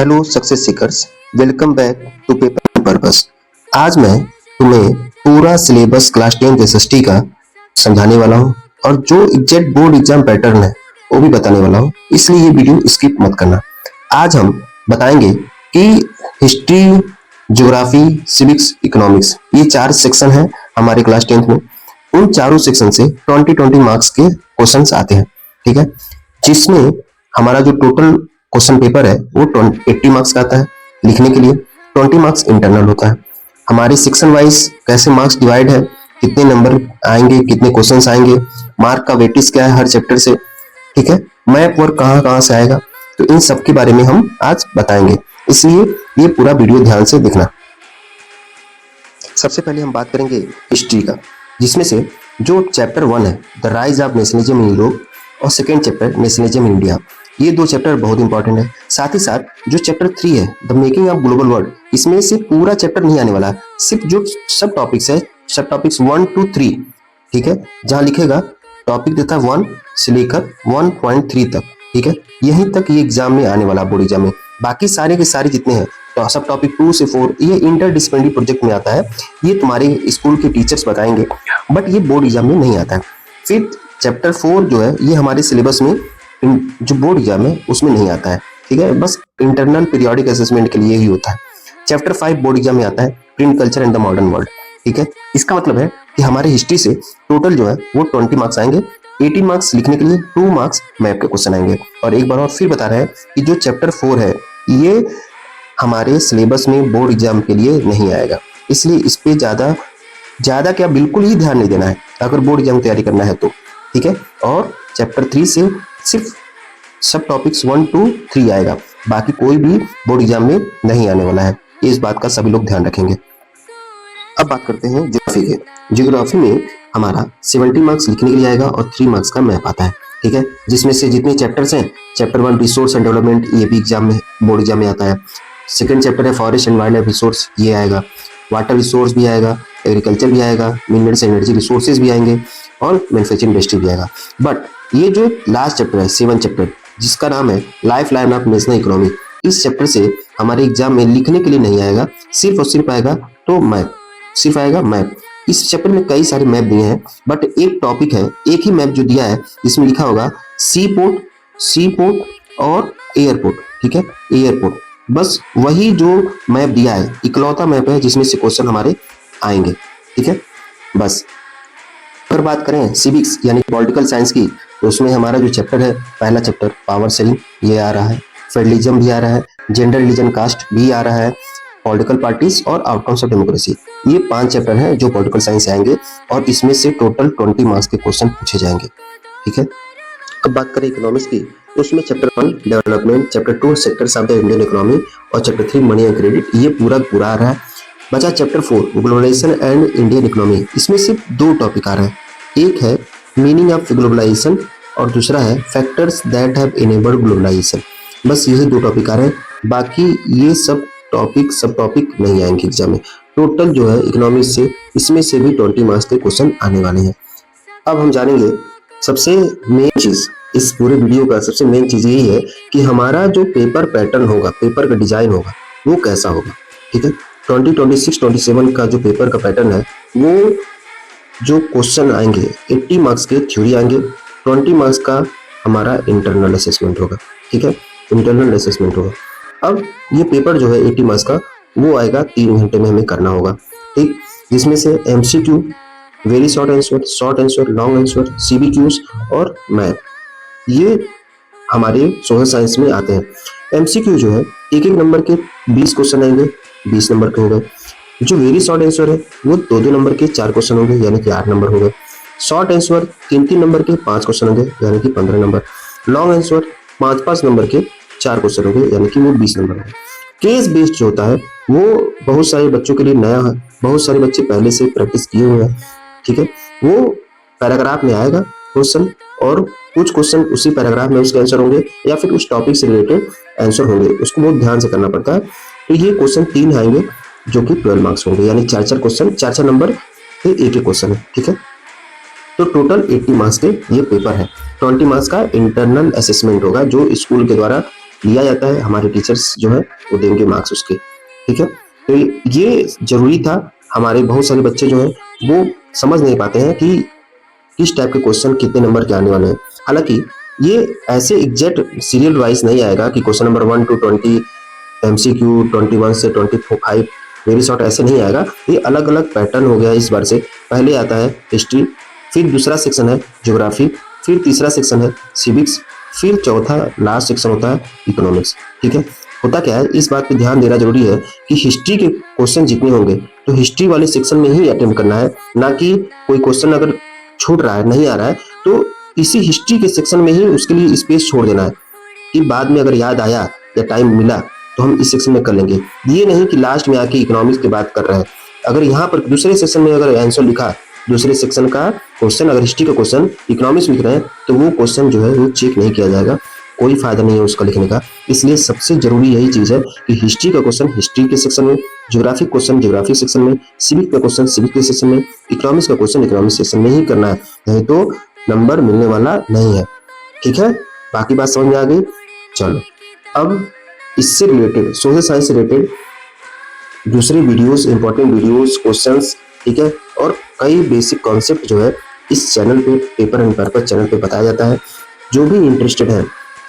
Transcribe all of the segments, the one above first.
Hello success seekers, welcome back to Paper Purpose. आज मैं तुम्हें पूरा सिलेबस क्लास 10 एसएसटी का समझाने वाला हूँ और जो एग्जैक्ट बोर्ड एग्जाम पैटर्न है वो भी बताने वाला हूँ, इसलिए ये वीडियो स्किप मत करना। आज हम बताएंगे कि हिस्ट्री, ज्योग्राफी, सिविक्स, इकोनॉमिक्स, ये 4 सेक्शन है हमारे क्लास 10 में। उन चारों सेक्शन से 20 मार्क्स के क्वेश्चंस आते हैं, ठीक है, जिसमें हमारा जो टोटल क्वेश्चन पेपर है वो 80 मार्क्स का आता है लिखने के लिए। 20 मार्क्स इंटरनल होता है। हमारे सेक्शन वाइज कैसे मार्क्स डिवाइड है, कितने नंबर आएंगे, कितने क्वेश्चंस आएंगे, मार्क का वेटेज क्या है हर चैप्टर से, ठीक है, मैप वर्क कहाँ कहाँ से आएगा, तो इन सब के बारे में हम आज बताएंगे, इसलिए ये पूरा वीडियो ध्यान से देखना। सबसे पहले हम बात करेंगे हिस्ट्री का, जिसमें से जो चैप्टर 1 है the rise of nationalism in Europe और second chapter nationalism in India, ये दो चैप्टर बहुत इंपॉर्टेंट है। साथ ही साथ जो चैप्टर 3 है the making of global world, इसमें से पूरा चैप्टर नहीं आने वाला, सिर्फ जो सब टॉपिक्स है, सब टॉपिक्स 1 to 3, ठीक है, जहां लिखेगा टॉपिक देता है 1 से लेकर 1.3 तक, ठीक है, यहीं तक ये एग्जाम में आने वाला, बोर्ड एग्जाम में। बाकी सारे के सारे जितने हैं तो सब टॉपिक 2 से 4 ये इंटरडिसिप्लिनरी प्रोजेक्ट में आता है, ये तुम्हारे स्कूल के टीचर्स बताएंगे, बट ये बोर्ड एग्जाम में नहीं आता है। फिर चैप्टर 4 जो है ये हमारे सिलेबस में जो बोर्ड एग्जाम है उसमें नहीं आता है, ठीक है, बस इंटरनल पीरियोडिक असेसमेंट के लिए ही होता है। चैप्टर 5 बोर्ड एग्जाम में आता है print culture and the modern world, ठीक है। इसका मतलब है कि हमारे हिस्ट्री से टोटल जो है वो 20 मार्क्स आएंगे, 18 मार्क्स लिखने के लिए, 2 मार्क्स मैप के क्वेश्चन आएंगे। और एक बार और फिर बता रहे हैं कि जो चैप्टर 4 है ये हमारे सिलेबस में बोर्ड एग्जाम के लिए नहीं आएगा, इसलिए इस पे ज्यादा क्या बिल्कुल ही ध्यान नहीं देना है अगर बोर्ड एग्जाम तैयारी करना है तो, ठीक है। और चैप्टर 3 से सिर्फ सब टॉपिक्स 1 to 3 आएगा, बाकी कोई भी बोर्ड एग्जाम में नहीं आने वाला है, इस बात का सभी लोग ध्यान रखेंगे। अब बात करते हैं ज्योग्राफी के। ज्योग्राफी में हमारा 70 मार्क्स लिखने के लिए आएगा और 3 मार्क्स का मैप आता है, ठीक है, जिसमें से जितने चैप्टर्स हैं, चैप्टर 1 रिसोर्स एंड डेवलपमेंट, ये भी एग्जाम में बोर्ड एग्जाम में आता है। सेकंड चैप्टर है forest and wild life resource, ये आएगा। वाटर रिसोर्स भी आएगा, एग्रीकल्चर भी आएगा, मिनरल्स एंड एनर्जी रिसोर्सेज भी आएंगे और मैन्युफैक्चरिंग इंडस्ट्री भी आएगा। बट ये जो लास्ट चैप्टर है 7 चैप्टर, जिसका नाम है life line of national economy, इस चैप्टर से हमारे एग्जाम में लिखने के लिए नहीं आएगा, सिर्फ और सिर्फ आएगा तो मैप, सिर्फ आएगा मैप। इस चैप्टर में कई सारे मैप दिए हैं, बट एक टॉपिक है, एक ही मैप जो दिया है इसमें लिखा होगा सी पोर्ट और एयरपोर्ट, ठीक है, एयरपोर्ट, बस वही जो मैप दिया है इकलौता मैप है जिसमें से क्वेश्चन हमारे आएंगे, ठीक है, बस। अगर बात करें सिविक्स यानी पॉलिटिकल साइंस की, तो उसमें हमारा जो चैप्टर है, पहला चैप्टर पावर सेलिंग, ये आ रहा है, फेडरलिज्म भी आ रहा है, जेंडर रिलीजन कास्ट भी आ रहा है, पॉलिटिकल पार्टीज और आउटकम्स ऑफ डेमोक्रेसी, ये 5 चैप्टर हैं जो पॉलिटिकल साइंस से आएंगे और इसमें से टोटल 20 मार्क्स के क्वेश्चन पूछे जाएंगे, ठीक है। अब बात करें इकोनॉमिक्स की, तो उसमें chapter 1 development, chapter 2 sectors of the Indian economy और चैप्टर 3 मनी एंड क्रेडिट, ये पूरा आ रहा है। बचा chapter 4 globalisation and Indian economy, इसमें सिर्फ 2 टॉपिक आ रहे हैं, एक है मीनिंग ऑफ ग्लोबलाइजेशन और दूसरा है factors that have enabled globalisation, बस यही 2 टॉपिक आ रहे हैं, बाकी ये सब टॉपिक नहीं आएंगे एग्जाम में। टोटल जो है इकोनॉमिक्स से, इसमें से भी 20 मार्क्स के क्वेश्चन आने वाले हैं। अब हम जानेंगे सबसे मेन चीज, इस पूरे वीडियो का सबसे मेन चीज यही है कि हमारा जो पेपर पैटर्न होगा, पेपर का डिजाइन होगा, वो कैसा होगा, ठीक है। 2026-27 का जो पेपर का पैटर्न है, वो जो क्वेश्चन आएंगे 80 मार्क्स के थ्योरी आएंगे, 20 मार्क्स का हमारा इंटरनल असेसमेंट होगा, ठीक है, इंटरनल असेसमेंट होगा। अब ये पेपर जो है 80 मार्क्स का, वो आएगा 3 घंटे में हमें करना होगा, ठीक, जिसमें से MCQ, very short answer, long answer, CBQs और मैप, ये हमारे सोशल साइंस में आते हैं। MCQ जो है एक नंबर के 20 क्वेश्चन आएंगे, 20 नंबर के हो गए। जो वेरी शॉर्ट आंसर है वो 2 नंबर के 4 क्वेश्चन होंगे, यानी कि 8 नंबर हो गए। शॉर्ट आंसर 3 नंबर के 5 क्वेश्चन होंगे, यानी कि 15 नंबर। लॉन्ग आंसर 5 नंबर के 4 क्वेश्चन होंगे, यानी कि वो 20 नंबर होंगे। केस बेस्ड जो होता है वो बहुत सारे बच्चों के लिए नया है, बहुत सारे बच्चे पहले से प्रैक्टिस किए हुए हैं, ठीक है, वो पैराग्राफ में आएगा क्वेश्चन और कुछ क्वेश्चन उसी पैराग्राफ में उसके आंसर होंगे या फिर उस टॉपिक से रिलेटेड आंसर होंगे, उसको बहुत ध्यान से करना पड़ता है। तो ये क्वेश्चन 3 आएंगे जो कि 12 मार्क्स होंगे, यानी 4 क्वेश्चन, 4 नंबर पे एक क्वेश्चन है, ठीक है। तो टोटल 80 मार्क्स के ये पेपर है। 20 मार्क्स का इंटरनल असेसमेंट होगा जो स्कूल के द्वारा लिया जाता है, हमारे टीचर्स जो है वो देंगे मार्क्स उसके, ठीक है। तो ये जरूरी था, हमारे बहुत सारे बच्चे जो है वो समझ नहीं पाते हैं कि किस टाइप के क्वेश्चन कितने नंबर के आने वाले हैं। हालांकि ये ऐसे एग्जैक्ट सीरियल वाइज नहीं आएगा कि क्वेश्चन नंबर 1 to 20 MCQ 21 से 25 वेरी शॉर्ट ऐसे नहीं आएगा। ये अलग अलग पैटर्न हो गया इस बार से। पहले आता है हिस्ट्री, फिर दूसरा सेक्शन है ज्योग्राफी, फिर तीसरा सेक्शन है सिविक्स, फिर चौथा लास्ट सेक्शन होता है इकोनॉमिक्स, ठीक है। होता क्या है, इस बात पे ध्यान देना जरूरी है कि हिस्ट्री के क्वेश्चन जितने होंगे तो हिस्ट्री वाले सेक्शन में ही अटेम्प्ट करना है, ना कि कोई क्वेश्चन अगर छूट रहा है, नहीं आ रहा है, तो इसी हिस्ट्री के सेक्शन में ही उसके लिए स्पेस छोड़ देना है कि बाद में अगर याद आया या टाइम मिला तो हम इस सेक्शन में कर लेंगे। ये नहीं कि लास्ट में आके इकोनॉमिक्स की बात कर रहे हैं। अगर यहाँ पर दूसरे सेक्शन में अगर आंसर लिखा, दूसरे सेक्शन का क्वेश्चन अगर हिस्ट्री का क्वेश्चन इकोनॉमिक्स लिख रहे हैं तो वो क्वेश्चन जो है वो चेक नहीं किया जाएगा, कोई फायदा नहीं है उसका लिखने का। इसलिए सबसे जरूरी यही चीज है कि हिस्ट्री का क्वेश्चन हिस्ट्री के सेक्शन में, ज्योग्राफिक क्वेश्चन ज्योग्राफिक सेक्शन में, सिविक का क्वेश्चन सिविक के सेक्शन में, इकोनॉमिक्स का क्वेश्चन इकोनॉमिक्स सेक्शन में ही करना है, नहीं तो नंबर मिलने वाला नहीं है, ठीक है। बाकी बात समझ में आ गई। चलो अब इससे रिलेटेड सोशल साइंस से रिलेटेड दूसरे वीडियोस, इंपॉर्टेंट वीडियोस, क्वेश्चंस, ठीक है, और कई बेसिक कॉन्सेप्ट जो है इस चैनल पे, पेपर एंड पर्पस चैनल पे बताया जाता है। जो भी इंटरेस्टेड है,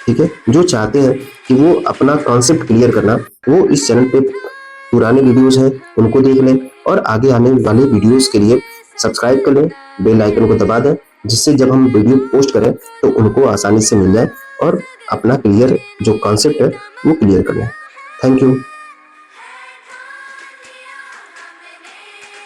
ठीक है, जो चाहते हैं कि वो अपना कॉन्सेप्ट क्लियर करना, वो इस चैनल पे पुराने वीडियोस हैं उनको देख लें और आगे आने वाले वीडियोस के लिए सब्सक्राइब कर लें, बेल आइकन को दबा दें, जिससे जब हम वीडियो पोस्ट करें तो उनको आसानी से मिल जाए और अपना क्लियर जो कॉन्सेप्ट है वो क्लियर कर लें। Thank you.